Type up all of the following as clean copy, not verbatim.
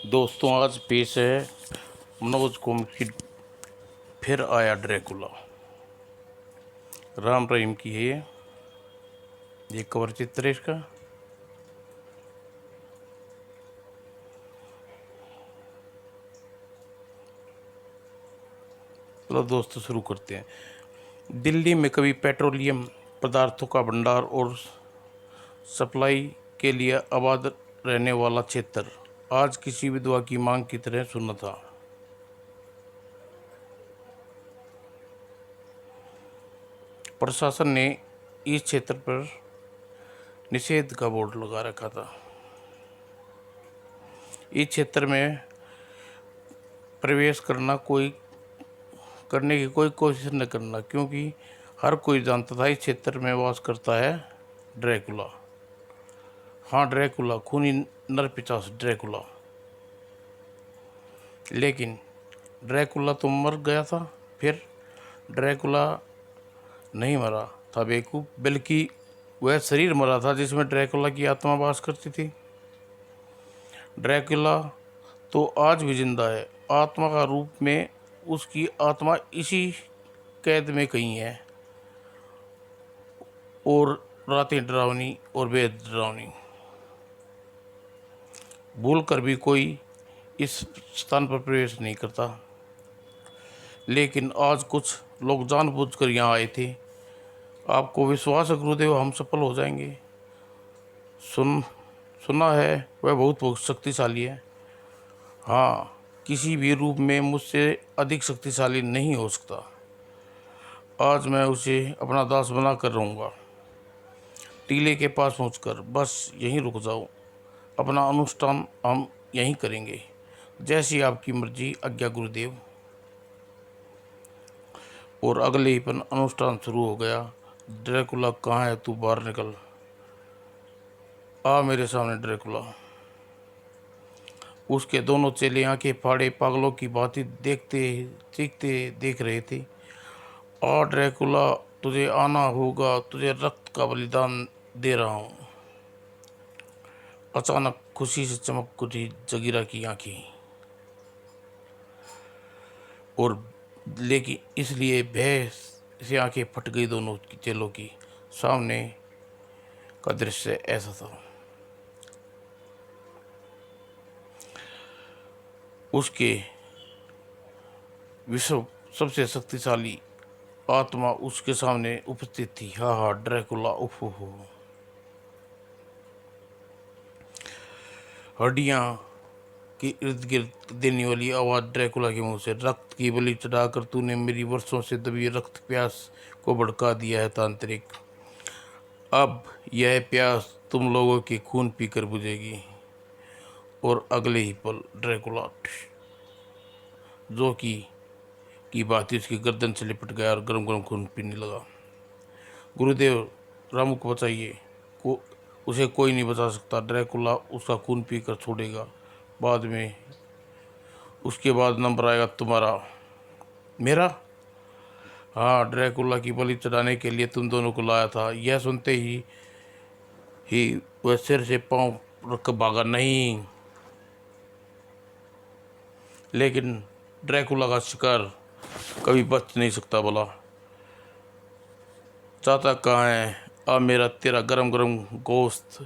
दोस्तों आज पेश है मनोज कुमार की फिर आया ड्रैकुला। राम रहीम की है ये कवर चित्र है इसका। चलो दोस्तों शुरू करते हैं। दिल्ली में कभी पेट्रोलियम पदार्थों का भंडार और सप्लाई के लिए आबाद रहने वाला क्षेत्र आज किसी विधवा की मांग की तरह सुना था। प्रशासन ने इस क्षेत्र पर निषेध का बोर्ड लगा रखा था। इस क्षेत्र में प्रवेश करने की कोई कोशिश न करना, क्योंकि हर कोई जानता था इस क्षेत्र में वास करता है ड्रैकुला। हाँ ड्रैकुला, खूनी नरपिशाच ड्रैकुला। लेकिन ड्रैकुला तो मर गया था। फिर ड्रैकुला नहीं मरा था बेवकूफ़, बल्कि वह शरीर मरा था जिसमें ड्रैकुला की आत्मा वास करती थी। ड्रैकुला तो आज भी जिंदा है, आत्मा का रूप में। उसकी आत्मा इसी कैद में कहीं है, और रातें डरावनी और बेहद डरावनी। भूल कर भी कोई इस स्थान पर प्रवेश नहीं करता। लेकिन आज कुछ लोग जानबूझकर यहाँ आए थे। आपको विश्वास है गुरुदेव हम सफल हो जाएंगे? सुना है वह बहुत शक्तिशाली है। हाँ, किसी भी रूप में मुझसे अधिक शक्तिशाली नहीं हो सकता। आज मैं उसे अपना दास बना कर रहूँगा। टीले के पास पहुँचकर बस यहीं रुक जाओ। अपना अनुष्ठान हम यहीं करेंगे। जैसी आपकी मर्जी आज्ञा गुरुदेव। और अगले ही पल अनुष्ठान शुरू हो गया। ड्रैकुला कहाँ है? तू बाहर निकल, आ मेरे सामने ड्रैकुला। उसके दोनों चेले आंखें फाड़े पागलों की भांति देखते चीखते देख रहे थे। आ ड्रैकुला, तुझे आना होगा, तुझे रक्त का बलिदान दे रहा हूँ। अचानक खुशी से चमक उठी जगीरा की आंखें, और लेकिन इसलिए भय से आंखें फट गई दोनों चेलों की। सामने का दृश्य ऐसा था। उसके विश्व सबसे शक्तिशाली आत्मा उसके सामने उपस्थित थी। हा हा ड्रैकुला, उफ हो। हड्डियां की इर्द गिर्द देने वाली आवाज़ ड्रैकुला के मुंह से। रक्त की बलि चढ़ाकर तूने मेरी वर्षों से दबी रक्त प्यास को भड़का दिया है तांत्रिक। अब यह प्यास तुम लोगों के खून पीकर बुझेगी। और अगले ही पल ड्रैकुला जो की बात उसकी गर्दन से लिपट गया और गरम गरम खून पीने लगा। गुरुदेव, रामू को बचाइए। उसे कोई नहीं बचा सकता। ड्रैकुला उसका खून पीकर छोड़ेगा। बाद में उसके बाद नंबर आएगा तुम्हारा। मेरा? हाँ, ड्रैकुला की बलि चढ़ाने के लिए तुम दोनों को लाया था। यह सुनते ही वह सिर से पांव रख भागा। नहीं, लेकिन ड्रैकुला का शिकार कभी बच नहीं सकता। बोला, चाहता कहाँ है? अब मेरा तेरा गरम गरम गोश्त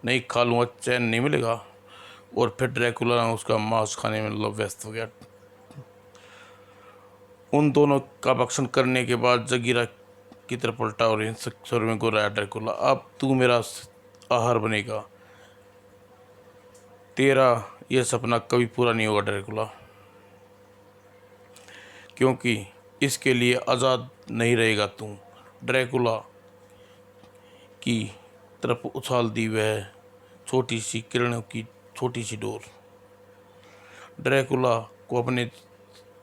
नहीं खा लूँगा, चैन नहीं मिलेगा। और फिर ड्रैकुला उसका मांस खाने में व्यस्त हो गया। उन दोनों का भक्षण करने के बाद जगीरा की तरफ पलटा और हिंसक स्वर में गुर्राया, ड्रैकुला अब तू मेरा आहार बनेगा। तेरा यह सपना कभी पूरा नहीं होगा ड्रैकुला, क्योंकि इसके लिए आज़ाद नहीं रहेगा तू। ड्रैकुला की तरफ उछाल दी वह छोटी सी किरणों की छोटी सी डोर। ड्रैकुला को अपने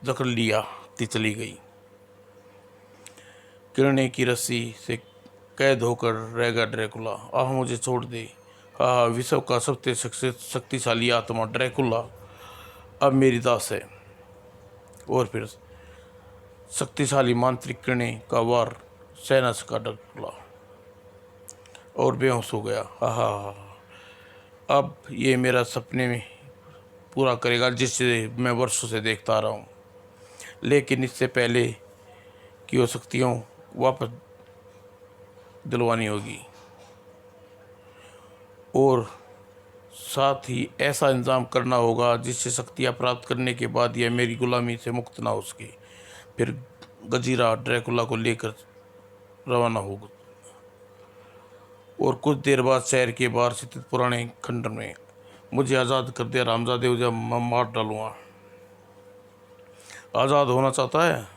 जकड़ लिया चली गई। किरणें की रस्सी से कैद होकर रह गया ड्रैकुला। आह मुझे छोड़ दे। हाँ, विश्व का सबसे शक्तिशाली आत्मा ड्रैकुला अब मेरी दास है। और फिर शक्तिशाली मांत्रिक किरणें का वार सहना सका ड्रैकुला और बेहोश हो गया। हाँ, अब ये मेरा सपने में पूरा करेगा जिसे मैं वर्षों से देखता आ रहा हूँ। लेकिन इससे पहले कि वो शक्तियों वापस दिलवानी होगी और साथ ही ऐसा इंतजाम करना होगा जिससे शक्तियाँ प्राप्त करने के बाद यह मेरी गुलामी से मुक्त ना हो सके। फिर गजीरा ड्रैकुला को लेकर रवाना होगा और कुछ देर बाद शहर के बाहर स्थित पुराने खंडर में मुझे आज़ाद कर दिया रामजादे, जब मैं मार डालूंगा। आज़ाद होना चाहता है?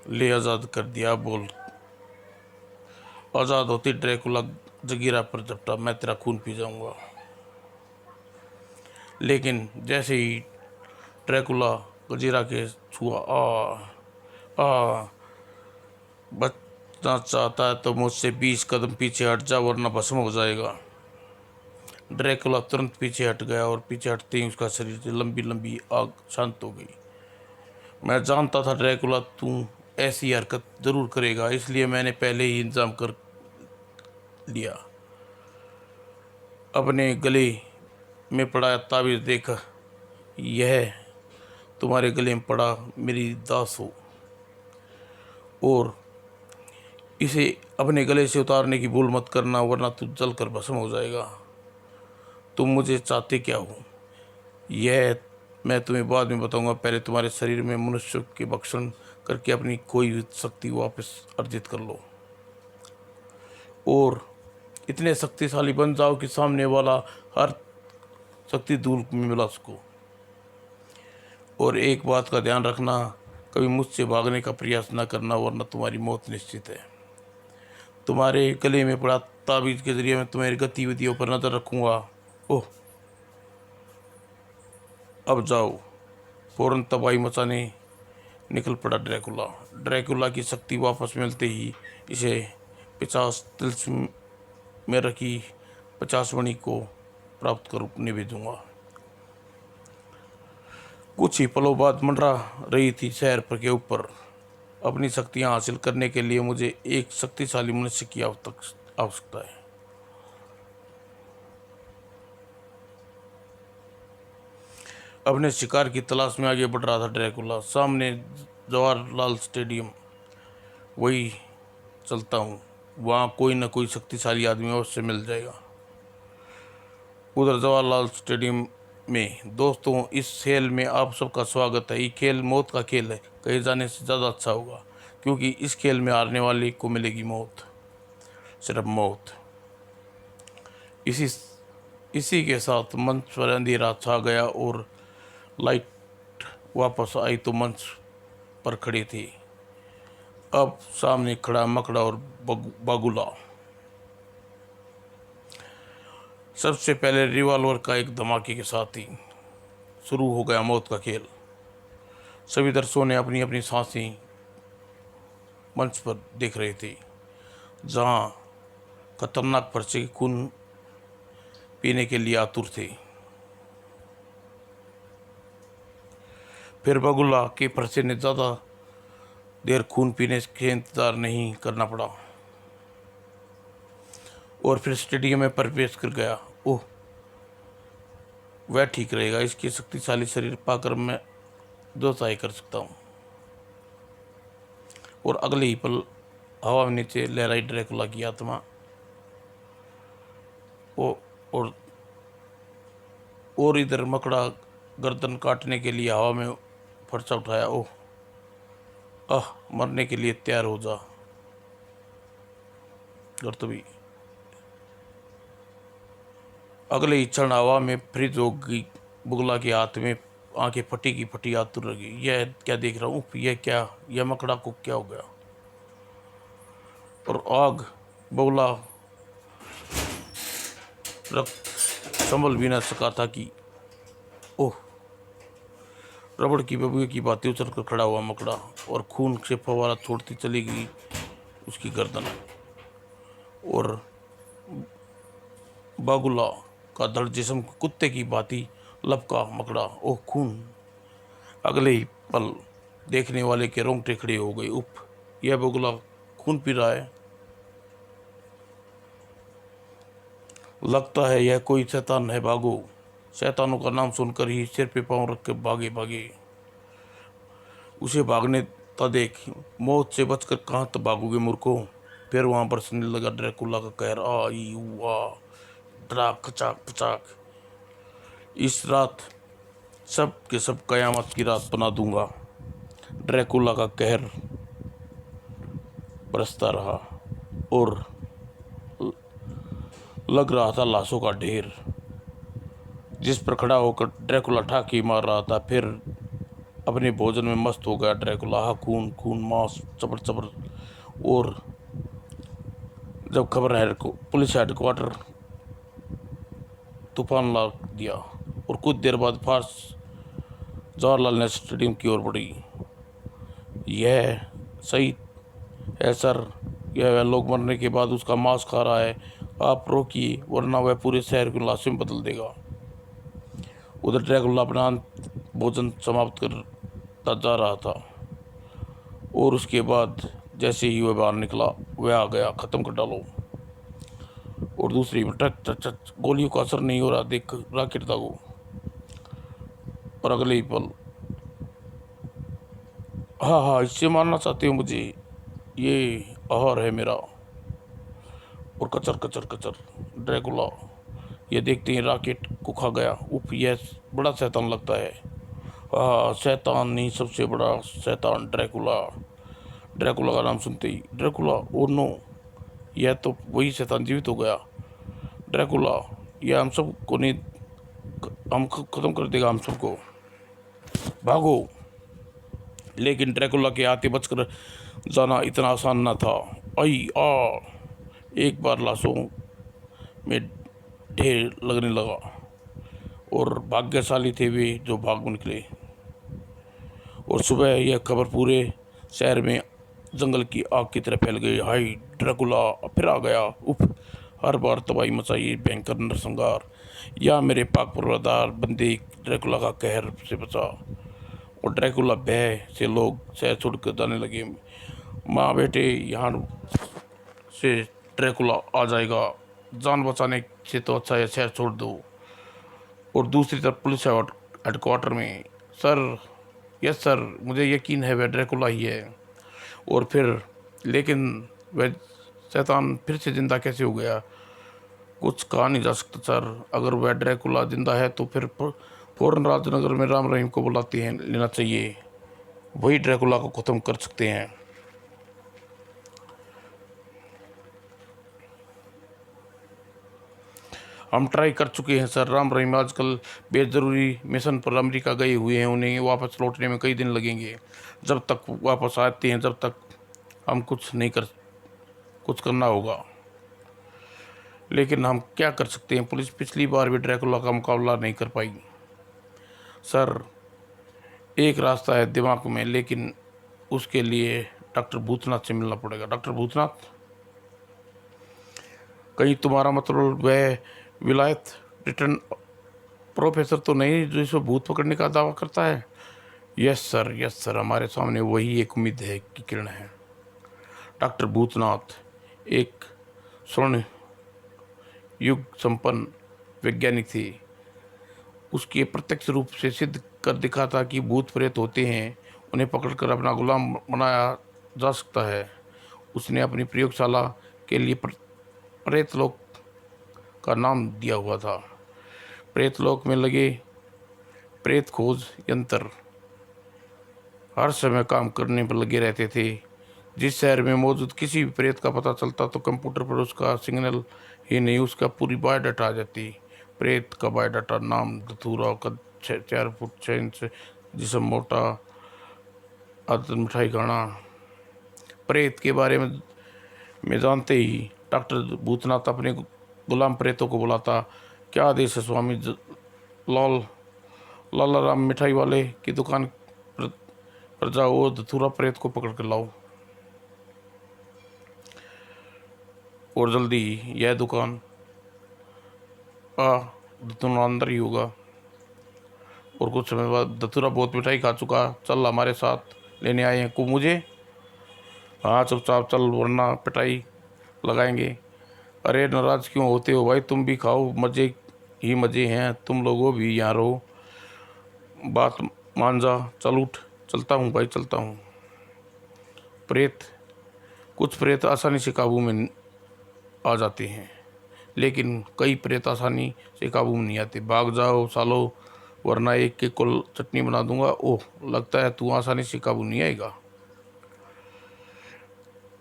ले आज़ाद कर दिया। बोल। आज़ाद होती ड्रैकुला जगीरा पर झपटा, मैं तेरा खून पी जाऊंगा। लेकिन जैसे ही ड्रैकुला गजीरा के छुआ, आ बचना चाहता है तो मुझसे 20 कदम पीछे हट जा वरना भस्म हो जाएगा। ड्रैकुला तुरंत पीछे हट गया और पीछे हटते ही उसका शरीर से लंबी लंबी आग शांत हो गई। मैं जानता था ड्रैकुला तू ऐसी हरकत जरूर करेगा, इसलिए मैंने पहले ही इंतजाम कर लिया। अपने गले में पड़ा ताबीज़ देख, यह तुम्हारे गले में पड़ा मेरी दास हो और इसे अपने गले से उतारने की भूल मत करना वरना तू जल कर भस्म हो जाएगा। तुम मुझे चाहते क्या हो यह मैं तुम्हें बाद में बताऊंगा। पहले तुम्हारे शरीर में मनुष्य के भक्षण करके अपनी खोई हुई शक्ति वापस अर्जित कर लो और इतने शक्तिशाली बन जाओ कि सामने वाला हर शक्ति धूल में मिला सको। और एक बात का ध्यान रखना, कभी मुझसे भागने का प्रयास न करना वरना तुम्हारी मौत निश्चित है। तुम्हारे गले में पड़ा ताबीज़ के जरिए मैं तुम्हारी गतिविधियों पर नज़र रखूँगा। ओह, अब जाओ। फौरन तबाही मचाने निकल पड़ा ड्रैकुला। ड्रैकुला की शक्ति वापस मिलते ही इसे 50 तिल्स्म में रखी 50 मणि को प्राप्त करने भेजूंगा। कुछ ही पलों बाद मंडरा रही थी शहर पर के ऊपर। अपनी शक्तियां हासिल करने के लिए मुझे एक शक्तिशाली मनुष्य की आवश्यकता है। अपने शिकार की तलाश में आगे बढ़ रहा था ड्रैकुला। सामने जवाहरलाल स्टेडियम, वही चलता हूँ, वहाँ कोई न कोई शक्तिशाली आदमी अवश्य मिल जाएगा। उधर जवाहरलाल स्टेडियम में दोस्तों, इस खेल में आप सबका स्वागत है। ये खेल मौत का खेल है, कहीं जाने से ज़्यादा अच्छा होगा, क्योंकि इस खेल में हारने वाले को मिलेगी मौत, सिर्फ मौत। इसी के साथ मंच पर अंधेरा छा गया और लाइट वापस आई तो मंच पर खड़ी थी अब सामने खड़ा मकड़ा और बागुला। सबसे पहले रिवॉल्वर का एक धमाके के साथ ही शुरू हो गया मौत का खेल। सभी दर्शकों ने अपनी अपनी सांसें मंच पर देख रहे थे, जहां खतरनाक पर्चे के खून पीने के लिए आतुर थे। फिर बगुला के पर्चे ने ज़्यादा देर खून पीने के इंतज़ार नहीं करना पड़ा और फिर स्टेडियम में प्रवेश कर गया। ओह, वह ठीक रहेगा, इसके शक्तिशाली शरीर पाकर मैं जो चाहे कर सकता हूँ। और अगले ही पल हवा में नीचे लहराई ड्रैकुला की आत्मा और इधर मकड़ा गर्दन काटने के लिए हवा में फरसा उठाया। ओह, मरने के लिए तैयार हो जा। और तभी अगले ही क्षण हवा में फ्रीज हो गई। बुगला के हाथ में आंखें फटी की फटी आतुर लगी। यह क्या देख रहा हूँ? यह क्या? यह मकड़ा को क्या हो गया? और आग बुगला रक्त संभल भी न सका था कि ओह, रबड़ की बबुए की बातें उछल कर खड़ा हुआ मकड़ा और खून से फवारा छोड़ती चली गई उसकी गर्दन और बागुला का धड़ जिस्म कुत्ते की भांति लपका मकड़ा। ओह, खून! अगले ही पल देखने वाले के रोंगटे खड़े हो गए। उफ, यह बगुला खून पी रहा है। लगता है यह कोई शैतान है। भागो, शैतानों का नाम सुनकर ही सिर पे पांव रख के भागे भागे। उसे भागने था देख, मौत से बचकर कहाँ तक भागोगे मूर्खों। फिर वहां पर सुनने लगा ड्रैकुला का कहर, आ ई हुआ ड्राक खचाक पचाक। इस रात सब के सब कयामत की रात बना दूंगा। ड्रैकुला का कहर बरसता रहा और लग रहा था लाशों का ढेर, जिस पर खड़ा होकर ड्रैकुला ठाकी मार रहा था। फिर अपने भोजन में मस्त हो गया ड्रैकुला। हाँ, खून खून, मांस, चबर चबर। और जब खबर है पुलिस हेडक्वार्टर तूफान ला दिया और कुछ देर बाद फार्स जवाहरलाल नेहरू स्टेडियम की ओर बढ़ी। यह सही है सर, यह लोग मरने के बाद उसका मांस खा रहा है। आप रोकिए वरना वह पूरे शहर को लाशों में बदल देगा। उधर ड्रैकुला अपना भोजन समाप्त करता जा रहा था और उसके बाद जैसे ही वह बाहर निकला, वह आ गया, ख़त्म कर डालो। और दूसरी टक टक टक, गोलियों का असर नहीं हो रहा, देख रॉकेट दागो। और अगले ही पल, हाँ हाँ, इससे मारना चाहते हो मुझे, ये आहार है मेरा। और कचर कचर कचर, ड्रैकुला ये देखते ही रॉकेट को खा गया। उफ, यह बड़ा शैतान लगता है। हाँ, शैतान नहीं, सबसे बड़ा शैतान ड्रैकुला। ड्रैकुला का नाम सुनते ही ड्रैकुला, ओ नो, यह तो वही शैतान जीवित हो गया। ड्रैकुला, यह हम सब को नहीं, हम खत्म कर देगा हम सबको, भागो। लेकिन ड्रैकुला के आते बचकर जाना इतना आसान न था। आई आ, एक बार लाशों में ढेर लगने लगा और भाग्यशाली थे वे जो भाग निकले। और सुबह यह खबर पूरे शहर में जंगल की आग की तरह फैल गई। हाय, ड्रैकुला फिर आ गया। उफ, हर बार तबाही मचाई भयंकर नरसंहार। या मेरे पाक परवरदार बंदे, ड्रैकुला का कहर से बचा। और ड्रैकुला भय से लोग शहर छोड़ कर जाने लगे। माँ बेटे, यहाँ से ड्रैकुला आ जाएगा, जान बचाने से तो अच्छा है शहर छोड़ दो। और दूसरी तरफ पुलिस हेडक्वार्टर में, सर, यस सर, मुझे यकीन है वह ड्रैकुला ही है। और फिर लेकिन वह शैतान फिर से जिंदा कैसे हो गया, कुछ कहा नहीं जा सकता सर। अगर वह ड्रैकुला जिंदा है तो फिर फौरन राजनगर में राम रहीम को बुलाते हैं लेना चाहिए, वही ड्रैकुला को ख़त्म कर सकते हैं। हम ट्राई कर चुके हैं सर। राम रहीम आजकल बेजरूरी मिशन पर अमेरिका गए हुए हैं, उन्हें वापस लौटने में कई दिन लगेंगे। जब तक वापस आते हैं जब तक हम कुछ करना होगा। लेकिन हम क्या कर सकते हैं, पुलिस पिछली बार भी ड्रैकुला का मुकाबला नहीं कर पाई सर। एक रास्ता है दिमाग में, लेकिन उसके लिए डॉक्टर भूतनाथ से मिलना पड़ेगा। डॉक्टर भूतनाथ, कहीं तुम्हारा मतलब वह विलायत रिटर्न प्रोफेसर तो नहीं जो इसमें भूत पकड़ने का दावा करता है? यस सर, यस सर, हमारे सामने वही एक उम्मीद है कि किरण है। डॉक्टर भूतनाथ एक स्वर्ण युग संपन्न वैज्ञानिक थे। उसके प्रत्यक्ष रूप से सिद्ध कर दिखा था कि भूत प्रेत होते हैं, उन्हें पकड़कर अपना गुलाम बनाया जा सकता है। उसने अपनी प्रयोगशाला के लिए प्रेतलोक का नाम दिया हुआ था। प्रेतलोक में लगे प्रेत खोज यंत्र हर समय काम करने पर लगे रहते थे। जिस शहर में मौजूद किसी भी प्रेत का पता चलता तो कंप्यूटर पर उसका सिग्नल ही नहीं, उसका पूरी बायोडाटा आ जाती। प्रेत का बायोडाटा: नाम धतूरा, कद 4 फुट 6 इंच, जिसम मोटा, आदत मिठाई खाना। प्रेत के बारे में जानते ही डॉक्टर भूतनाथ अपने गुलाम प्रेतों को बुलाता। क्या आदेश है स्वामी? लाला राम मिठाई वाले की दुकान पर जाओ और धतूरा प्रेत को पकड़ कर लाओ। और जल्दी यह दुकान धतूरा अंदर ही होगा। और कुछ समय बाद, धतूरा बहुत मिठाई खा चुका, चल हमारे साथ, लेने आए हैं को मुझे। हाँ, चुपचाप चल वरना पिटाई लगाएंगे। अरे नाराज क्यों होते हो भाई, तुम भी खाओ, मज़े ही मज़े हैं, तुम लोगों भी यहाँ रहो, बात मान जा, चल उठ। चलता हूँ भाई, चलता हूँ। प्रेत, कुछ प्रेत आसानी से काबू में आ जाते हैं, लेकिन कई प्रेत आसानी से काबू में नहीं आते। भाग जाओ सालो, वरना एक के कुल चटनी बना दूंगा। ओह, लगता है तू आसानी से काबू नहीं आएगा।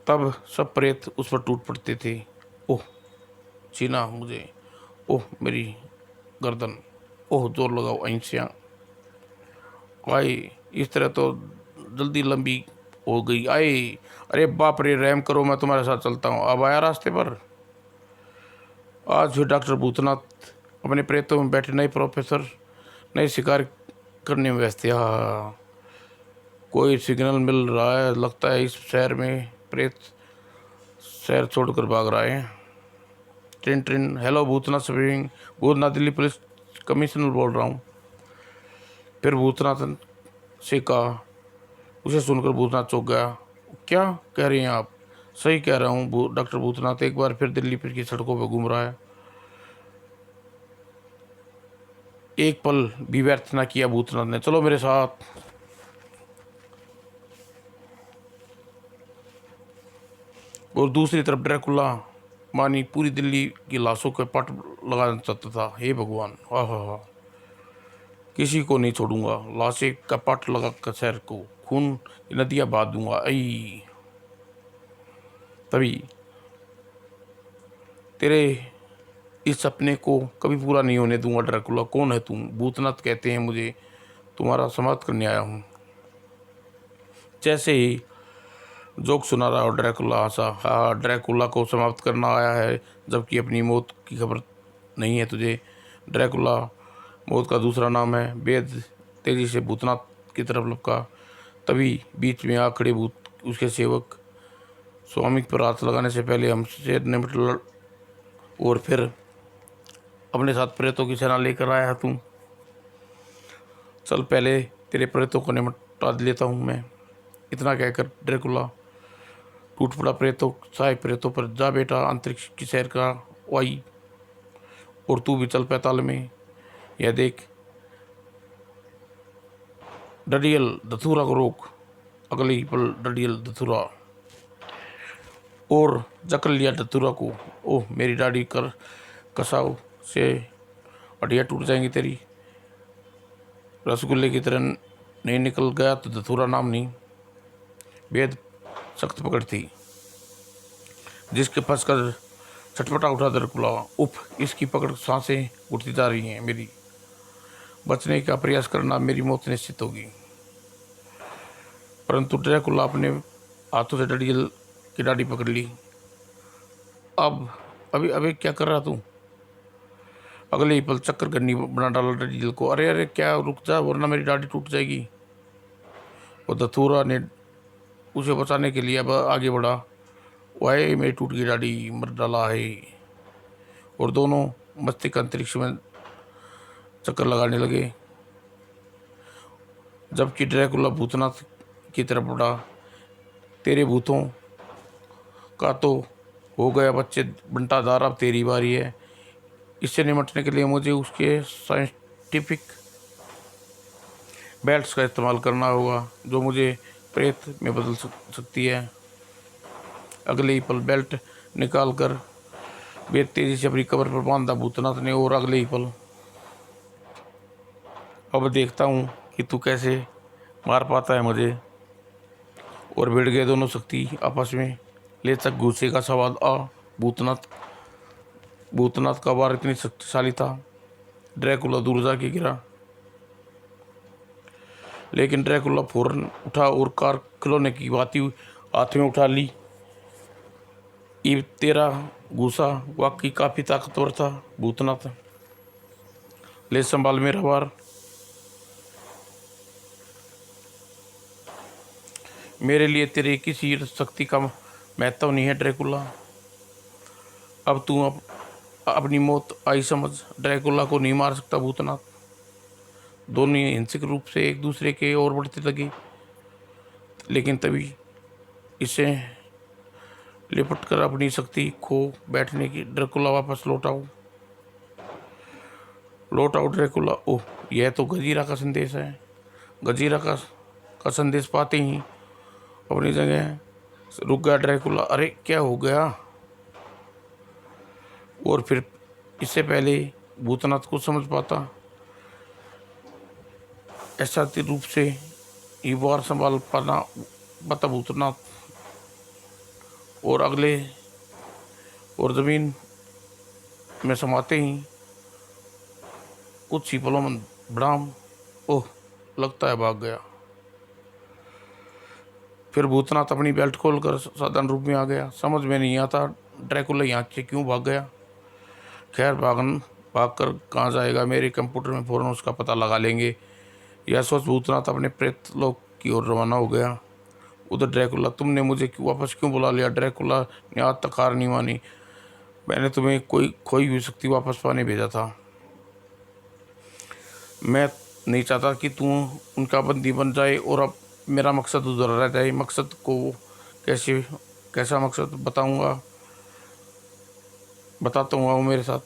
तब सब प्रेत उस पर टूट पड़ते थे। ओह, छीना मुझे, ओह मेरी गर्दन, ओह जोर लगाओ अहिंसा। आए, इस तरह तो जल्दी लंबी हो गई। आए, अरे बाप रे, रहम करो, मैं तुम्हारे साथ चलता हूँ। अब आया रास्ते पर। आज फिर डॉक्टर भूतनाथ अपने प्रेतों में बैठे नए प्रोफेसर नए शिकार करने में व्यस्त थे। हाँ, कोई सिग्नल मिल रहा है, लगता है इस शहर में प्रेत शहर छोड़कर भाग रहा है। Train train, hello Bhootnath speaking, Bhootnath Delhi police commissioner बोल रहा हूँ। फिर भूतनाथ से कहा। उसे सुनकर भूतनाथ चौंक गया। क्या कह रही हैं आप? सही कह रहा हूँ डॉक्टर भूतनाथ एक बार फिर दिल्ली की सड़कों पर घूम रहा है। एक पल भी व्यर्थ न किया भूतनाथ ने। चलो मेरे साथ। और दूसरी तरफ ड्रैकुला मानी पूरी दिल्ली की लाशों के पट लगाना चाहता था। हे भगवान, हाँ हाँ हाँ, किसी को नहीं छोड़ूंगा। लाशें का पट लगा कर शहर को खून की नदियां बहा दूंगा। आई, तभी तेरे इस सपने को कभी पूरा नहीं होने दूंगा। ड्रैकुला, कौन है तुम? भूतनाथ कहते हैं मुझे, तुम्हारा समाप्त करने आया हूँ। जैसे ही जोक सुना रहा और ड्रैकुला हंसा। हाँ, ड्रैकुला को समाप्त करना आया है, जबकि अपनी मौत की खबर नहीं है तुझे। ड्रैकुला मौत का दूसरा नाम है। वेद तेजी से भूतनाथ की तरफ लपका। तभी बीच में आ खड़े भूत उसके सेवक स्वामी पर हाथ लगाने से पहले हमसे निपट लड़, और फिर अपने साथ प्रेतों की सेना लेकर आया है तू। चल पहले तेरे प्रेतों को निपटा लेता हूँ मैं। इतना कहकर ड्रैकुला टूट पड़ा प्रेतों साहे प्रेतों पर। जा बेटा, अंतरिक्ष की सैर का वाई, और तू भी चल पैताल में। यह देख, डडियल धतूरा को रोक। अगले ही पल डडियल धतूरा और जकड़ लिया धतूरा को। ओह मेरी दाढ़ी कर कसाव से हड्डियाँ टूट जाएंगी तेरी। रसगुल्ले की तरह नहीं निकल गया तो धतूरा नाम नहीं। बेद सख्त पकड़ थी, जिसके फंस कर छटपटा उठा ड्रैकुला। उफ, इसकी पकड़ सांसें उठती जा रही हैं मेरी। बचने का प्रयास करना, मेरी मौत निश्चित होगी। परंतु ड्रैकुला अपने हाथों से डडियल की दाढ़ी पकड़ ली। अब अभी अभी क्या कर रहा तू? अगले ही पल चक्कर गन्नी बना डाला डडियल को। अरे अरे क्या, रुक जा, वरना मेरी दाढ़ी टूट जाएगी। और धतूरा ने उसे बचाने के लिए अब आगे बढ़ा। वाह, मेरी टूट गई दाढ़ी, मर डाला है। और दोनों मस्तिष्क अंतरिक्ष में चक्कर लगाने लगे, जबकि ड्रैकुला भूतनाथ की तरफ बढ़ा। तेरे भूतों का तो हो गया बच्चे बंटाधार, अब तेरी बारी है। इससे निपटने के लिए मुझे उसके साइंटिफिक बेल्ट्स का इस्तेमाल करना होगा, जो मुझे प्रेत में बदल सकती है। अगले ही पल बेल्ट निकाल कर बेद तेजी से अपनी कब्र पर बांधा भूतनाथ ने। और अगले ही पल, अब देखता हूँ कि तू कैसे मार पाता है मुझे। और भिड़ गए दोनों शक्ति आपस में। ले तक गुस्से का सवाल आ। भूतनाथ भूतनाथ का वार इतनी शक्तिशाली था। ड्रैकुला दूर जाके गिरा, लेकिन ड्रैकुला फौरन उठा और कार खिलौने की भांति हाथ में उठा ली। ये तेरा गुस्सा वाकई काफ़ी ताकतवर था भूतनाथ, ले संभाल मेरा वार। मेरे लिए तेरे किसी शक्ति का महत्व नहीं है ड्रैकुला। अब तू अपनी मौत आई समझ। ड्रैकुला को नहीं मार सकता भूतनाथ। दोनों हिंसक रूप से एक दूसरे के ओर बढ़ते लगे, लेकिन तभी इसे लिपट कर अपनी शक्ति खो बैठने की ड्रैकुला वापस लौटाओ। लौट आउट ड्रैकुला। ओह, यह तो गजीरा का संदेश है। गजीरा का संदेश पाते ही अपनी जगह रुक गया ड्रैकुला। अरे क्या हो गया? और फिर इससे पहले भूतनाथ को समझ पाता, ऐसा रूप से ही वार संभाल पाना पता भूतनाथ और अगले और जमीन में समाते ही कुछ ही पलों में ब्राह्म, ओह, लगता है भाग गया। फिर भूतनाथ अपनी बेल्ट खोलकर साधारण रूप में आ गया। समझ में नहीं आता ड्रैकुला यहाँ से क्यों भाग गया। खैर, भाग कर कहाँ जाएगा, मेरे कंप्यूटर में फौरन उसका पता लगा लेंगे। यह सोच भूतनाथ अपने प्रेत लोक की ओर रवाना हो गया। उधर ड्रैकुला, तुमने मुझे वापस क्यों बुला लिया? ड्रैकुला ने आज तक हार नहीं मानी। मैंने तुम्हें कोई खोई हुई शक्ति वापस पाने भेजा था। मैं नहीं चाहता कि तू उनका बंदी बन जाए और अब मेरा मकसद उधर रह जाए। मकसद को कैसा मकसद बताता हूँ, मेरे साथ।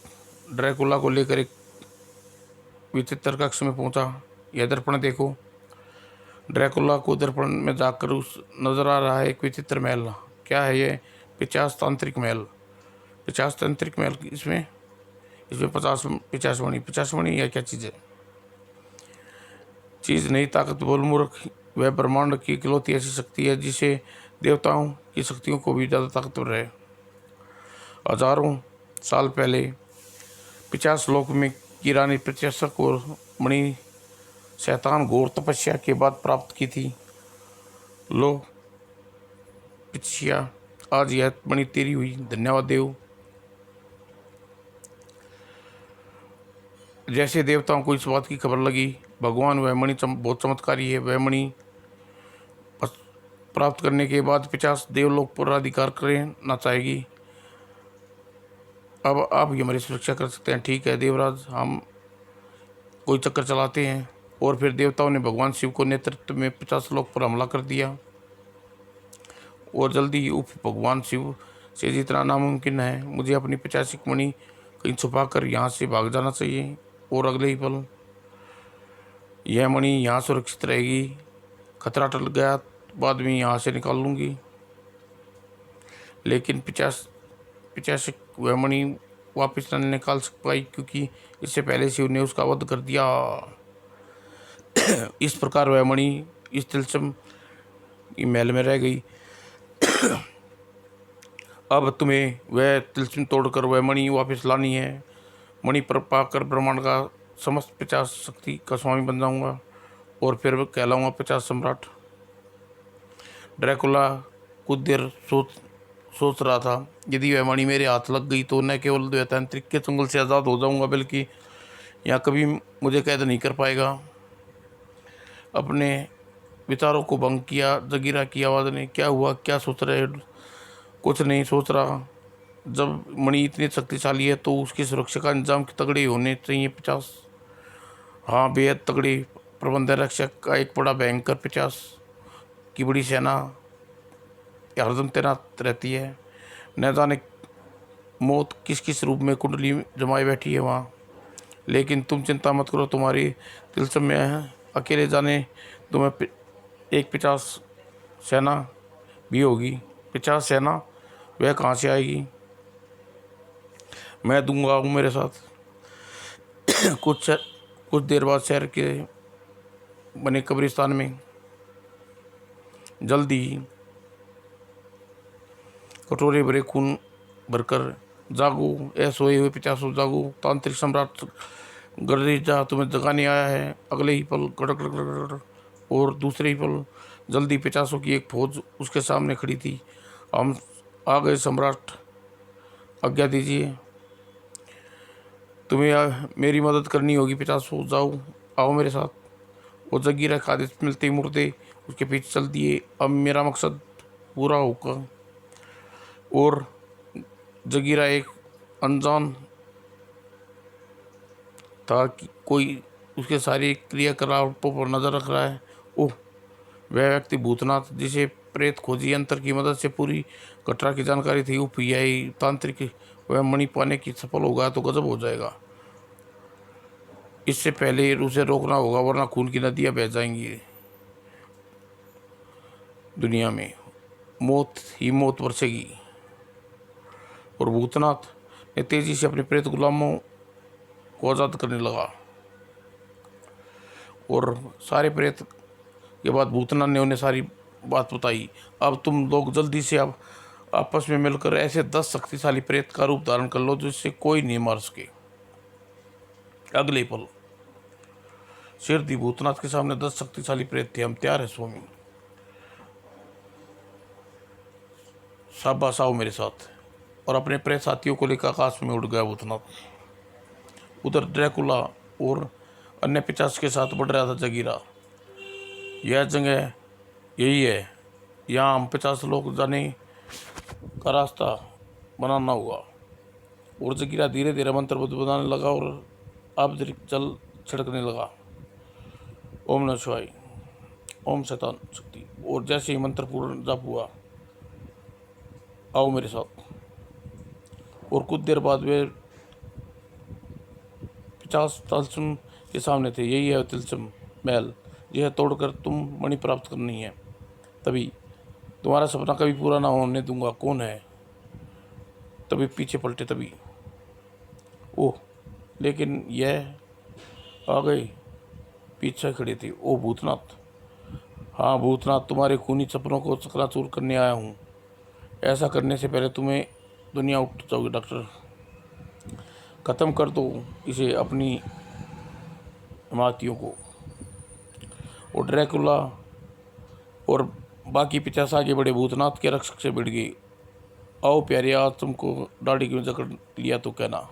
ड्रैकुला को लेकर एक विचित्र कक्ष में पहुंचा। यह दर्पण देखो। ड्रैकुला को दर्पण में जाकर उस नजर आ रहा है एक विचित्र महल। क्या है ये? 50 तांत्रिक महल। 50 तांत्रिक महल। इसमें 50 मणि या क्या चीज़ है? चीज़ नहीं, ताकत बोल मूर्ख। वह ब्रह्मांड की इकलौती ऐसी शक्ति है जिसे देवताओं की शक्तियों को भी ज़्यादा ताकतवर है। हजारों साल पहले 50 लोक में की रानी प्रत्यक्षक और मणि शैतान घोर तपस्या के बाद प्राप्त की थी। लो पिछिया, आज यह मणि तेरी हुई। धन्यवाद देव। जैसे देवताओं को इस बात की खबर लगी, भगवान, वह मणि बहुत चमत्कारी है। वह मणि प्राप्त करने के बाद 50 देवलोक पर अधिकार करना चाहेगी। अब आप ही हमारी सुरक्षा कर सकते हैं। ठीक है देवराज, हम कोई चक्कर चलाते हैं। और फिर देवताओं ने भगवान शिव को नेतृत्व में 50 लोक पर हमला कर दिया और जल्दी ही उप भगवान शिव से जितना नामुमकिन है मुझे अपनी 50 मणि कहीं छुपा कर यहाँ से भाग जाना चाहिए। और अगले ही पल यह मणि यहाँ सुरक्षित रहेगी। खतरा टल गया, बाद में यहाँ से निकाल लूँगी। लेकिन 50 वह मणि वापस न निकाल सक पाई, क्योंकि इससे पहले शिव ने उसका वध कर दिया। इस प्रकार वह मणि इस तिलस्म की महल में रह गई। अब तुम्हें वह तिलस्म तोड़कर वह मणि वापस लानी है। मणि पर पाकर ब्रह्मांड का समस्त 50 शक्ति का स्वामी बन जाऊंगा और फिर कहलाऊंगा 50 सम्राट। ड्रैकुला कुछ देर सोच रहा था। यदि वह मणि मेरे हाथ लग गई तो न केवल द्वैतांत्रिक के चंगुल से आज़ाद हो जाऊंगा, बल्कि यहाँ कभी मुझे कैद नहीं कर पाएगा। अपने विचारों को भंग किया जगीरा की आवाज़ ने। क्या हुआ? क्या सोच रहे? कुछ नहीं सोच रहा। जब मणि इतनी शक्तिशाली है तो उसकी सुरक्षा का इंतजाम तगड़े होने चाहिए। 50, हाँ, बेहद तगड़े प्रबंध रक्षक का एक बड़ा भयंकर 50 की बड़ी सेना हरदम तैनात रहती है। न जाने मौत किस किस रूप में कुंडली जमाए बैठी है वहाँ। लेकिन तुम चिंता मत करो, तुम्हारी तिलस्म में है। अकेले जाने तुम्हें एक 50 सेना भी होगी। 50 सेना वह कहाँ से आएगी? मैं दूंगा, हूँ मेरे साथ। कुछ देर बाद शहर के बने कब्रिस्तान में जल्दी ही कटोरे भरे खून भरकर जागो, ए सोए हुए 50 जागो। तांत्रिक सम्राट गर्जा तुम्हें जगाने आया है। अगले ही पल गड़क गड़क और दूसरे ही पल जल्दी 50 की एक फौज उसके सामने खड़ी थी। हम आ गए सम्राट, आज्ञा दीजिए। तुम्हें मेरी मदद करनी होगी 50। जाओ, आओ मेरे साथ। वो जगीरा का आदेश मिलते ही मुर्दे उसके पीछे चल दिए। अब मेरा मकसद पूरा होगा। और जगीरा एक अनजान था कि कोई उसके सारी क्रियाकलापों पर नज़र रख रहा है। ओह, वह व्यक्ति भूतनाथ, जिसे प्रेत खोजी यंत्र की मदद से पूरी घटना की जानकारी थी। यही तांत्रिक वह मणि पाने की सफल होगा तो गजब हो जाएगा। इससे पहले उसे रोकना होगा, वरना खून की नदियाँ बह जाएंगी दुनिया में, मौत ही मौत बरसेगी। और भूतनाथ ने तेजी से अपने प्रेत गुलामों को आज़ाद करने लगा। और सारे प्रेत के बाद भूतनाथ ने उन्हें सारी बात बताई। अब तुम लोग जल्दी से अब आपस में मिलकर ऐसे 10 शक्तिशाली प्रेत का रूप धारण कर लो जिससे कोई नहीं मार सके। अगले पल शेर दी भूतनाथ के सामने 10 शक्तिशाली प्रेत थे। हम तैयार है स्वामी, शाबाश, आओ मेरे साथ। और अपने प्रेत साथियों को लेकर आकाश में उड़ गया भूतनाथ। उधर ड्रैकुला और अन्य 50 के साथ बढ़ रहा था जगीरा। यह जगह यही है, यहाँ हम 50 लोग जाने का रास्ता बनाना होगा। और जगीरा धीरे धीरे मंत्र बनाने लगा और आबदरी जल छिड़कने लगा। ओम नमः शिवाय, ओम शैतान शक्ति। और जैसे ही मंत्र पूर्ण जाप हुआ, आओ मेरे साथ। और कुछ देर बाद वे 50 तिलस्म के सामने थे। यही है तिलस्म महल, यह तोड़कर तुम मणि प्राप्त करनी है, तभी तुम्हारा सपना कभी पूरा ना होने दूंगा। कौन है? तभी पीछे पलटे, तभी ओह, लेकिन यह आ गई, पीछे खड़ी थी। ओ भूतनाथ। हाँ भूतनाथ, तुम्हारे खूनी सपनों को चकनाचूर करने आया हूँ। ऐसा करने से पहले तुम्हें दुनिया उठ जाओगी। डॉक्टर, ख़त्म कर दो इसे, अपनी हिमायतियों को। और ड्रैकुला और बाकी 50 आगे बढ़े, भूतनाथ के रक्षक से भिड़ गई। आओ प्यारे, आज तुमको दाढ़ी क्यों जकड़ लिया तो कहना।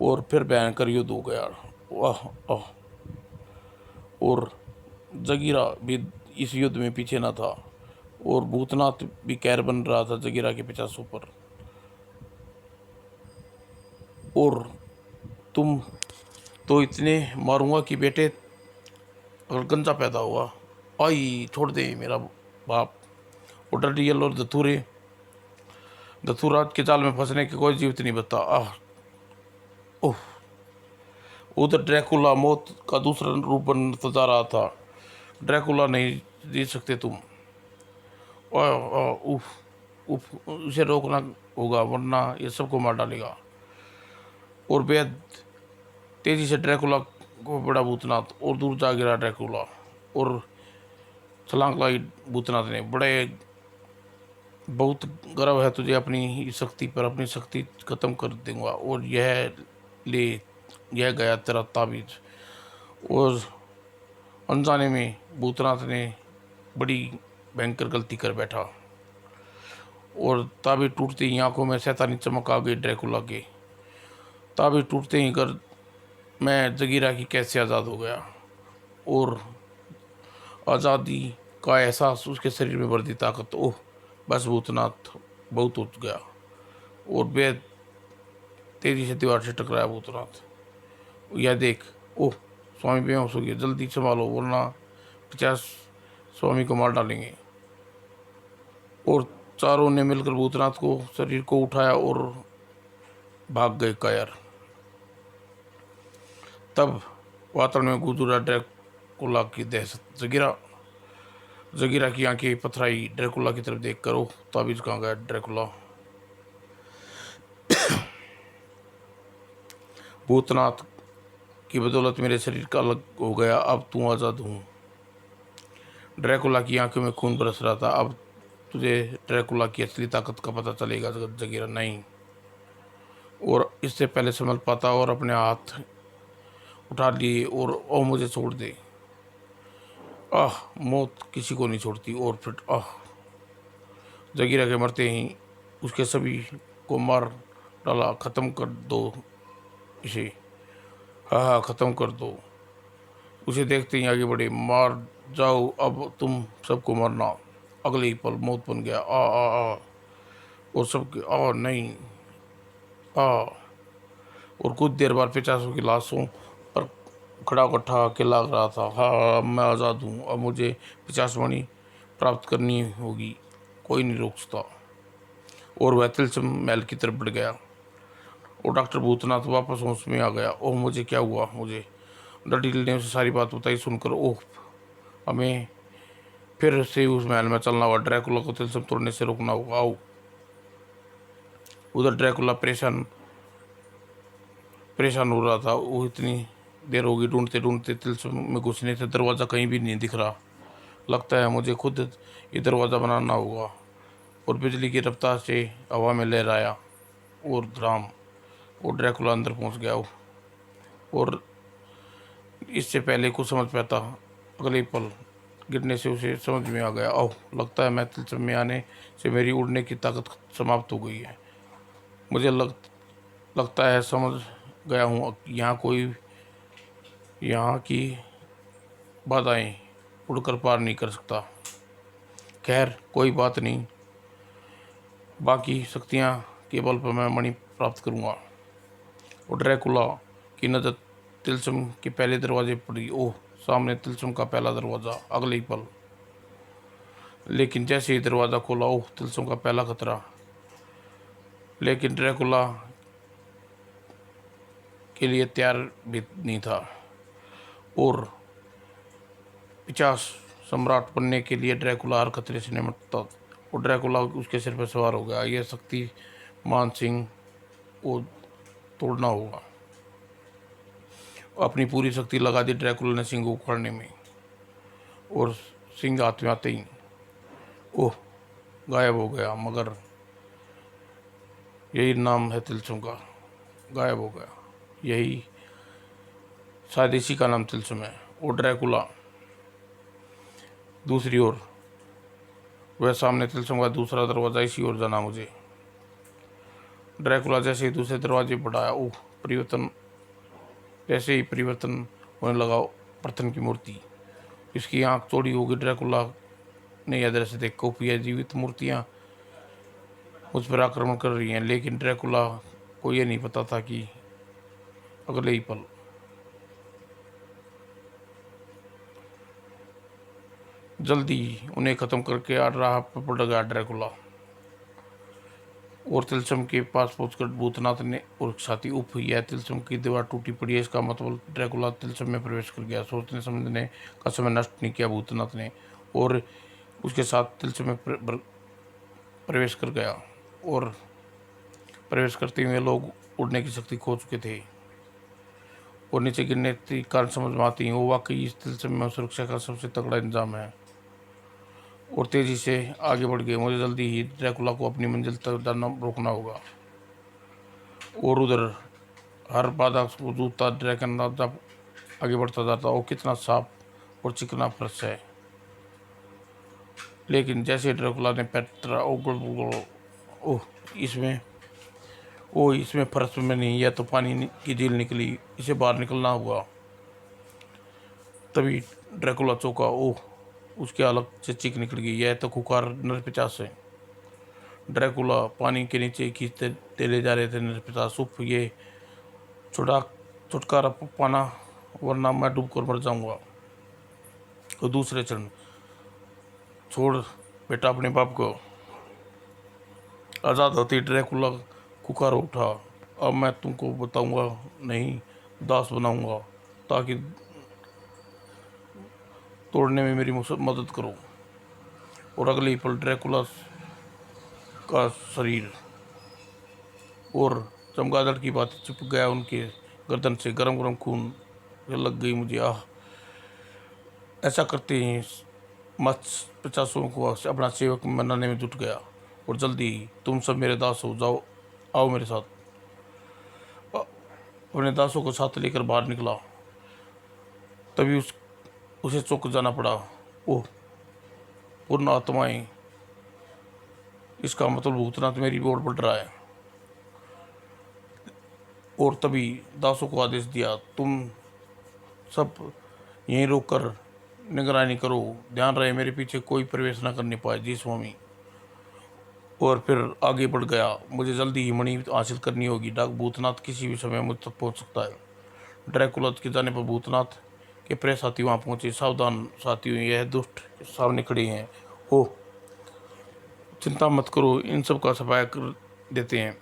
और फिर भयंकर युद्ध हो गया। वाह आह। और जगीरा भी इस युद्ध में पीछे न था। और भूतनाथ भी कैर बन रहा था जगीरा के 50 पर। और तुम तो इतने मारूंगा कि बेटे अगर गंजा पैदा हुआ, आई छोड़ दे मेरा बाप। और डरियल और दथुराज के जाल में फंसने के कोई जीवित नहीं बता। आह ओह। उधर ड्रैकुला मौत का दूसरा रूप बनता जा रहा था। ड्रैकुला, नहीं जीत सकते तुम। उफ उफ, उसे रोकना होगा वरना ये सबको मार डालेगा। और बेहद तेजी से ड्रैकुला को बड़ा भूतनाथ और दूर जा गिरा ड्रैकुला। और छलांग लाई भूतनाथ ने। बड़े बहुत गर्व है तुझे अपनी शक्ति पर, अपनी शक्ति खत्म कर दूंगा। और यह ले, यह गया तेरा ताबीज। और अनजाने में भूतनाथ ने बड़ी भयंकर गलती कर बैठा। और ताबीज टूटते ही आंखों में शैतानी चमक आ गई ड्रैकुला के। ताबीज टूटते ही कर मैं जगीरा की कैसे आज़ाद हो गया। और आज़ादी का एहसास उसके शरीर में बढ़ती ताकत। ओह बस भूतनाथ बहुत उठ गया। और बेहद तेजी से दीवार से टकराया भूतनाथ। यह देख, ओह स्वामी बेहोश हो गए, जल्दी संभालो वरना 50 स्वामी को मार डालेंगे। और चारों ने मिलकर भूतनाथ को शरीर को उठाया और भाग गए कायर। तब वातावरण में गुजरा ड्रैकुला की दहशत। जगीरा की आंखें पथराई ड्रैकुला की तरफ देख कर। ओह ताबीज कहाँ गया ड्रैकुला। भूतनाथ की बदौलत मेरे शरीर का अलग हो गया, अब तू आज़ाद हूँ। ड्रैकुला की आंखों में खून बरस रहा था। अब तुझे ड्रैकुला की असली ताकत का पता चलेगा जगीरा, नहीं। और इससे पहले संभल पाता और अपने हाथ उठा लिए और ओ मुझे छोड़ दे। आह, मौत किसी को नहीं छोड़ती। और फिर आह, जगीरा के मरते ही उसके सभी को मार डाला। ख़त्म कर दो इसे, हाँ हाँ ख़त्म कर दो। उसे देखते ही आगे बढ़े। मार जाओ, अब तुम सबको मरना। अगले ही पल मौत बन गया। आ और सबके आ नहीं आ। और कुछ देर बाद 50 की लाशों पर खड़ा इकट्ठा के लग रहा था। हाँ अब मैं आज़ाद हूँ, अब मुझे 50 मणि प्राप्त करनी होगी, कोई नहीं रोक सकता। और वह तिलस्म महल की तरफ बढ़ गया। और डॉक्टर भूतनाथ वापस होश में आ गया। ओह मुझे क्या हुआ, मुझे डडील ने उसे सारी बात बताई। सुनकर ओह, हमें फिर से उस महल में चलना होगा, ड्रैकुला को तिलस्म तोड़ने से रोकना होगा, आओ। उधर ड्रैकुला परेशान परेशान हो रहा था। वो इतनी देर होगी ढूंढते ढूंढते तिलस्म में घुसने से, दरवाज़ा कहीं भी नहीं दिख रहा। लगता है मुझे खुद ये दरवाज़ा बनाना होगा। और बिजली की रफ्तार से हवा में लहराया और धड़ाम, और ड्रैकुला अंदर पहुंच गया। और इससे पहले कुछ समझ पाता, अगले पल गिरने से उसे समझ में आ गया, ओह, लगता है मैं तिलस्म में आने से मेरी उड़ने की ताकत समाप्त हो गई है। मुझे लगता है समझ गया हूँ, यहाँ की बाधाएं उड़कर पार नहीं कर सकता। खैर कोई बात नहीं, बाकी शक्तियाँ के बल पर मैं मणि प्राप्त करूँगा। और ड्रैकुला की नज़र तिलस्म के पहले दरवाजे पर पड़ी। ओह, सामने तिलस्म का पहला दरवाज़ा। अगले ही पल लेकिन जैसे ही दरवाज़ा खोला, ओह, तिलस्म का पहला खतरा। लेकिन ड्रैकुला के लिए तैयार भी नहीं था। और 50 सम्राट बनने के लिए ड्रैकुला हर खतरे से निपटता। और ड्रैकुला उसके सिर पर सवार हो गया। यह शक्तिमान सिंह को तोड़ना होगा। अपनी पूरी शक्ति लगा दी ड्रैकुला ने सिंह को उखाड़ने में। और सिंह हाथ में आते ही ओह, गायब हो गया। मगर यही नाम है तिलस्म का, गायब हो गया। यही शायद इसी का नाम तिलस्म है। और ड्रैकुला दूसरी ओर, वह सामने तिलस्म का दूसरा दरवाज़ा, इसी ओर जाना मुझे। ड्रैकुला जैसे ही दूसरे दरवाजे पर आया, ओह, जैसे ही परिवर्तन होने लगा। बर्तन की मूर्ति, इसकी आंख चौड़ी हो गई। ड्रैकुला ने यह दृश्य देखा, यह जीवित मूर्तियाँ उस पर आक्रमण कर रही हैं। लेकिन ड्रैकुला को यह नहीं पता था कि अगले ही पल जल्दी उन्हें खत्म करके राह पर पड़ गया ड्रैकुला। और तिलस्म के पास पहुंचकर भूतनाथ ने और छाती उफ, यह तिलस्म की दीवार टूटी पड़ी है, इसका मतलब ड्रैकुला तिलस्म में प्रवेश कर गया। सोचने समझने का समय नष्ट नहीं किया भूतनाथ ने, और उसके साथ तिलस्म में प्रवेश कर गया। और प्रवेश करते हुए लोग उड़ने की शक्ति खो चुके थे। और नीचे गिरने के कारण समझ में आती है, वो वाकई इस तिलस्म में सुरक्षा का सबसे तगड़ा इंतजाम है। और तेज़ी से आगे बढ़ गए। मुझे जल्दी ही ड्रैकुला को अपनी मंजिल तक जाना रोकना होगा। और उधर हर बाधा को जूता ड्रैगन जब आगे बढ़ता जाता, वो कितना साफ और चिकना फर्श है। लेकिन जैसे ड्रैकुला ने पैर ओह, इसमें इसमें फर्श में नहीं, यह तो पानी की झील निकली, इसे बाहर निकलना हुआ। तभी ड्रैकुला चौंका। ओह, उसके अलग से चीख निकल गई, यह तो खुखार नरपिशाच है। ड्रैकुला पानी के नीचे खींचते ले जा रहे थे नरपिशाच। उफ, ये छुटकारा पाना, वरना मैं डूब कर मर जाऊंगा। तो दूसरे क्षण, छोड़ बेटा अपने बाप को, आज़ाद होती ड्रैकुला खुखार उठा। अब मैं तुमको बताऊंगा नहीं, दास बनाऊंगा, ताकि तोड़ने में मेरी मदद करो। और अगले ही पल ड्रैकुला का शरीर और चमगादड़ की बात चिपक गया उनके गर्दन से। गरम गरम खून लग गई मुझे। आह, ऐसा करते ही मत्स्य 50 को अपना सेवक बनाने में जुट गया। और जल्दी ही तुम सब मेरे दास हो जाओ, आओ मेरे साथ। अपने दासों को साथ लेकर बाहर निकला। तभी उसे चौंक जाना पड़ा। ओह, पूर्ण आत्माएं, इसका मतलब भूतनाथ मेरी ओर बढ़ रहा है। और तभी दासों को आदेश दिया, तुम सब यहीं रोक कर निगरानी करो, ध्यान रहे मेरे पीछे कोई प्रवेश न करने पाए। जी स्वामी। और फिर आगे बढ़ गया। मुझे जल्दी ही मणि हासिल करनी होगी। डाक भूतनाथ किसी भी समय मुझ तक पहुंच सकता है। ड्रैकुला के जाने पर भूतनाथ के प्रिय साथी वहां पहुंचे। सावधान साथियों, यह दुष्ट सामने खड़े हैं। ओह, चिंता मत करो, इन सब का सफाया कर देते हैं।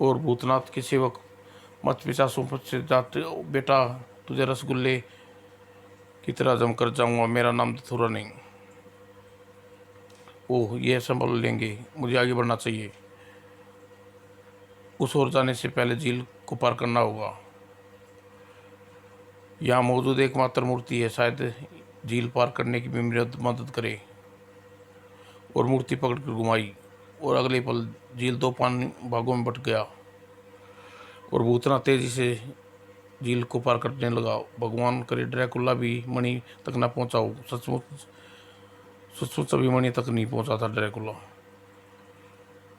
और भूतनाथ के सेवक मत पिशाचों से जाते बेटा, तुझे रसगुल्ले की तरह जम कर जाऊंगा, मेरा नाम थोड़ा नहीं। ओह, ये संभल लेंगे, मुझे आगे बढ़ना चाहिए। उस ओर जाने से पहले झील को पार करना होगा। यहाँ मौजूद एकमात्र मूर्ति है, शायद झील पार करने की भी मेरी मदद करे। और मूर्ति पकड़ कर घुमाई और अगले पल झील दो पानी भागों में बट गया और भूतना तेजी से झील को पार करने लगा। भगवान करे ड्रैकुला भी मणि तक न पहुंचा हो। सचमुच सचमुच अभी मणि तक नहीं पहुंचा था ड्रैकुला,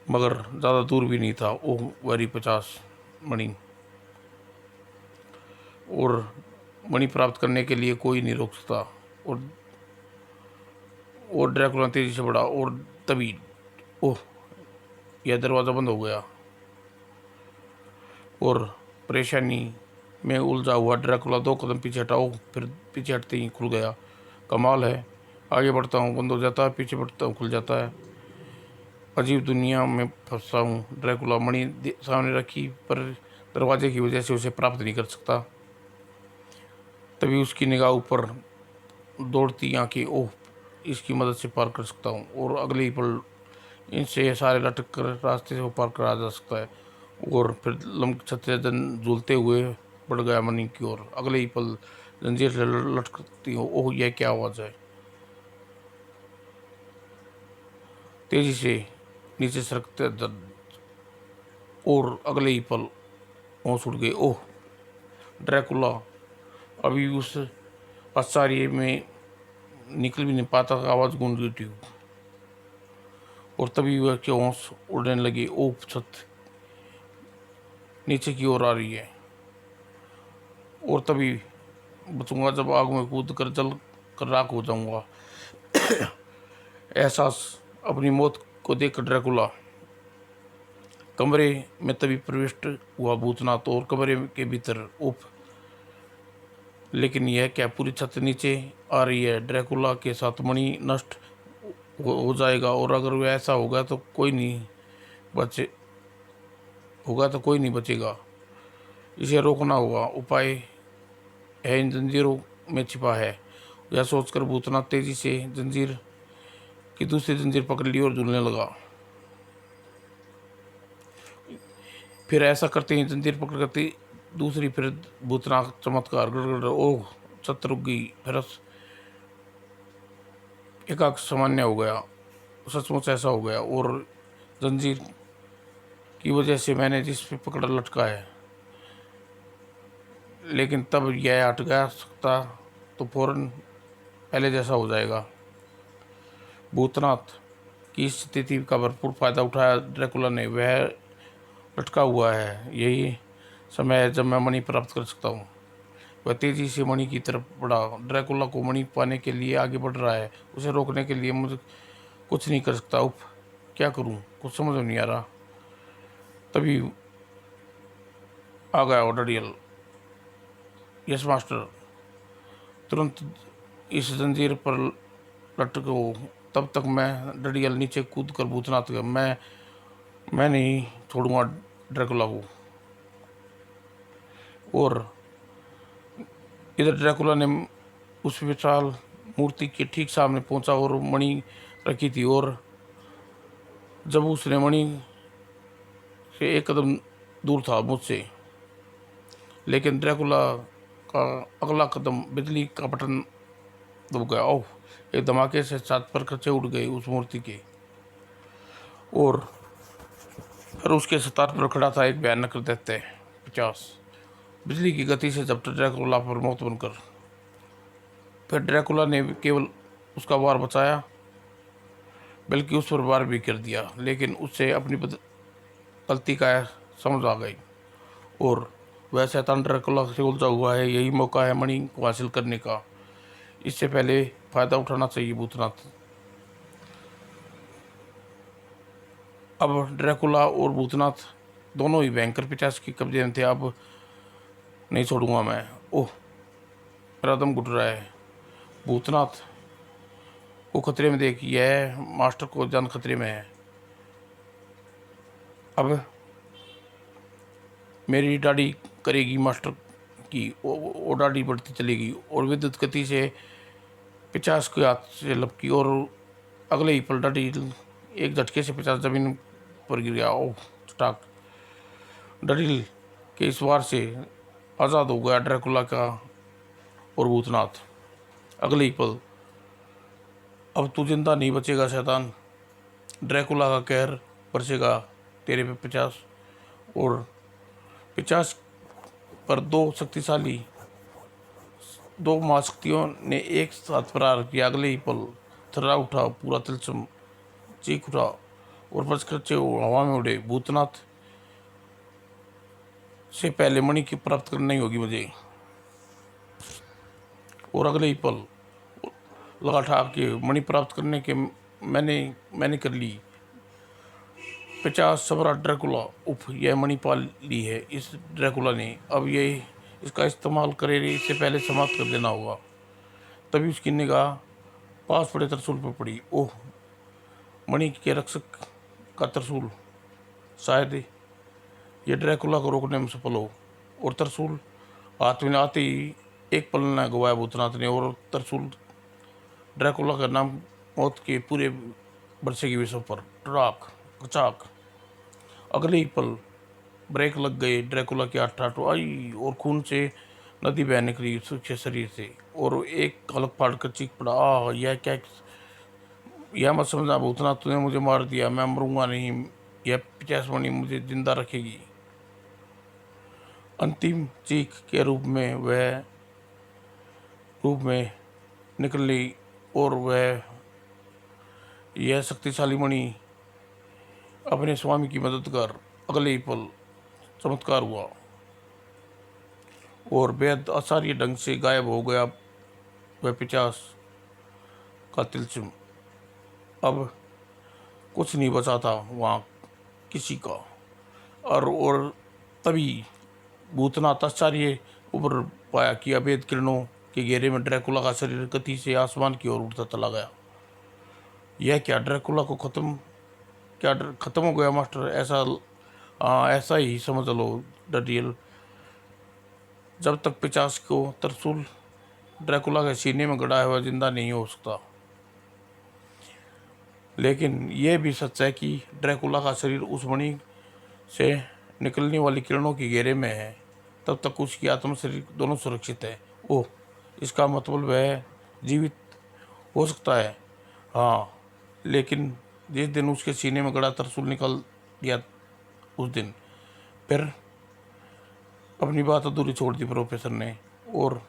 मगर ज़्यादा दूर भी नहीं था। ओह वेरी 50 मणि, और मणि प्राप्त करने के लिए कोई नहीं रोक सकता। और ड्रैकुला तेजी से बढ़ा और तभी ओह, यह दरवाज़ा बंद हो गया और परेशानी में उलझा हुआ ड्रैकुला 2 कदम पीछे हटाओ, फिर पीछे हटते ही खुल गया। कमाल है, आगे बढ़ता हूँ बंद हो जाता है, पीछे बढ़ता हूँ खुल जाता है। अजीब दुनिया में फंसा हूँ। ड्रैकुला मणि सामने रखी, पर दरवाजे की वजह से उसे प्राप्त नहीं कर सकता। तभी उसकी निगाह ऊपर दौड़ती आंखें, ओह, इसकी मदद से पार कर सकता हूँ। और अगले ही पल इनसे सारे लटक कर रास्ते से वो पार करा जा सकता है। और फिर छतरिया झूलते हुए बढ़ गया मणि की ओर। अगले ही पल जंजीर से लटकती हो। ओह, यह क्या आवाज़ है। तेजी से नीचे सरकते और अगले ही पल होश उड़ गए। ओह, ड्रैकुला अभी उस आश्चर्य में निकल भी नहीं पाता, आवाज़ गूंज रही थी। और तभी वह के होश उड़ने लगे। ओह, छत नीचे की ओर आ रही है। और तभी बचूंगा जब आग में कूद कर जल कर राख हो जाऊंगा। एहसास अपनी मौत को देखकर ड्रैकुला कमरे में तभी प्रविष्ट हुआ भूतनाथ, और कमरे के भीतर उफ, लेकिन यह क्या, पूरी छत नीचे आ रही है। ड्रैकुला के साथ मणि नष्ट हो जाएगा, और अगर वह ऐसा होगा तो कोई नहीं बचे होगा तो कोई नहीं बचेगा। इसे रोकना होगा, उपाय है इन जंजीरों में छिपा है। यह सोचकर भूतनाथ तेजी से जंजीर की दूसरी जंजीर पकड़ ली और झूलने लगा। फिर ऐसा करते ही जंजीर पकड़ करती दूसरी, फिर भूतनाथ चमत्कार गड़गड़, ओह, छत रुक गई। फिर एकाक सामान्य हो गया। सचमुच ऐसा हो गया, और जंजीर की वजह से मैंने जिस पे पकड़ लटका है, लेकिन तब यह हट गया सकता तो फौरन पहले जैसा हो जाएगा। भूतनाथ की इस स्थिति का भरपूर फायदा उठाया ड्रैकुला ने। वह लटका हुआ है, यही समय है जब मैं मणि प्राप्त कर सकता हूँ। वह तेजी से मणि की तरफ बढ़ा। ड्रैकुला को मणि पाने के लिए आगे बढ़ रहा है। उसे रोकने के लिए मुझे कुछ नहीं कर सकता। उफ, क्या करूँ, कुछ समझ में नहीं आ रहा। तभी आ गया डडियल। यस मास्टर, तुरंत इस जंजीर पर लटको। तब तक मैं डडियल नीचे कूद कर भूतनाथ गया। मैं नहीं छोड़ूंगा ड्रैकुला को। और इधर ड्रैकुला ने उस विशाल मूर्ति के ठीक सामने पहुंचा और मणि रखी थी। और जब उसने मणि से 1 कदम दूर था मुझसे, लेकिन ड्रैकुला का अगला कदम बिजली का बटन दब गया। ओह, एक धमाके से छत पर खचे उड़ गए उस मूर्ति के। और फिर उसके सितार पर खड़ा था एक भयानक दैत्य 50 बिजली की गति से झपटा ड्रैकुला पर मौत बनकर। फिर ड्रैकुला ने केवल उसका वार बचाया, बल्कि उस पर वार भी कर दिया, लेकिन उससे अपनी गलती का समझ आ गई। और वह शैतान ड्रैकुला से उलझा हुआ है। यही मौका है मणि को हासिल करने का। इससे पहले फायदा उठाना चाहिए भूतनाथ। अब ड्रैकुला और भूतनाथ दोनों ही भयंकर 50 के कब्जे में थे। अब नहीं छोड़ूंगा मैं। ओह, मेरा दम घुट रहा है। भूतनाथ को खतरे में देख, यह मास्टर को जान खतरे में है। अब मेरी दाढ़ी करेगी मास्टर की और डाडी बढ़ती चली गई और विद्युत गति से 50 के हाथ से लपकी और अगले ही पल डाडी एक झटके से 50 जमीन पर गिर गया। ओह चटाक! डरिल के इस वार से आज़ाद हो गया ड्रैकुला का और भूतनाथ। अगले ही पल, अब तू जिंदा नहीं बचेगा शैतान, ड्रैकुला का कहर बरसेगा तेरे पे 50। और 50 पर दो महाशक्तियों ने एक साथ प्रहार किया। अगले ही पल थर्रा उठा पूरा तिलस्म, चीख उठा और बचकच्चे हवा में उड़े। भूतनाथ से पहले मणि की प्राप्त करनी होगी मुझे। और अगले ही पल लगा ठाक के मणि प्राप्त करने के मैंने कर ली। 50 सम्राट ड्रैकुला, उफ, यह मणि पा ली है इस ड्रैकुला ने, अब ये इसका इस्तेमाल करे, इससे पहले समाप्त कर देना होगा। तभी उसकी निगाह पास पड़े त्रिशूल पर पड़ी। ओह, मणि के रक्षक का त्रिशूल, शायद ये ड्रैकुला को रोकने में सफल हो। और त्रिशूल हाथ में आते ही एक पल न गवाया भूतनाथ ने और त्रिशूल ड्रैकुला का नाम मौत के पूरे बरसेगी विश्व पर। ट्राक कचाक! अगले ही पल ब्रेक लग गए ड्रैकुला के आठ आई और खून से नदी बह निकली उसके शरीर से और एक अलग फाड़ कर चीख पड़ा, यह क्या! यह मत समझना भूतनाथ, तूने मुझे मार दिया, मैं मरूंगा नहीं, यह 50 मणि मुझे जिंदा रखेगी। अंतिम चीख के रूप में निकली और वह यह शक्तिशाली मणि अपने स्वामी की मदद कर। अगले ही पल चमत्कार हुआ और बेहद आश्चर्य ढंग से गायब हो गया वह 50 का तिलस्म। अब कुछ नहीं बचा था वहाँ किसी का। और तभी भूतनाथ आश्चर्य उभर पाया कि अभेद किरणों के घेरे में ड्रैकुला का शरीर गति से आसमान की ओर उड़ता चला गया। यह क्या, ड्रैकुला को खत्म हो गया मास्टर, ऐसा ही समझ लो डरियल। जब तक 50 को त्रिशूल ड्रैकुला के सीने में गड़ा हुआ जिंदा नहीं हो सकता। लेकिन यह भी सच है कि ड्रैकुला का शरीर उस मणि से निकलने वाली किरणों के घेरे में है, तब तक उसकी आत्मा शरीर दोनों सुरक्षित है। ओह, इसका मतलब वह जीवित हो सकता है। हाँ, लेकिन जिस दिन उसके सीने में गड़ा त्रिशूल निकल गया उस दिन फिर अपनी बात अधूरी छोड़ दी प्रोफेसर ने। और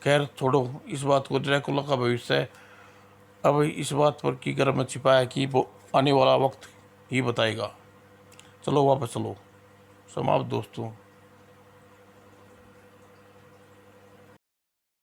खैर छोड़ो इस बात को, ड्रैकुला का भविष्य अब इस बात पर की गर्म में छिपाया कि वो आने वाला वक्त ही बताएगा। चलो वापस चलो। समाप्त दोस्तों।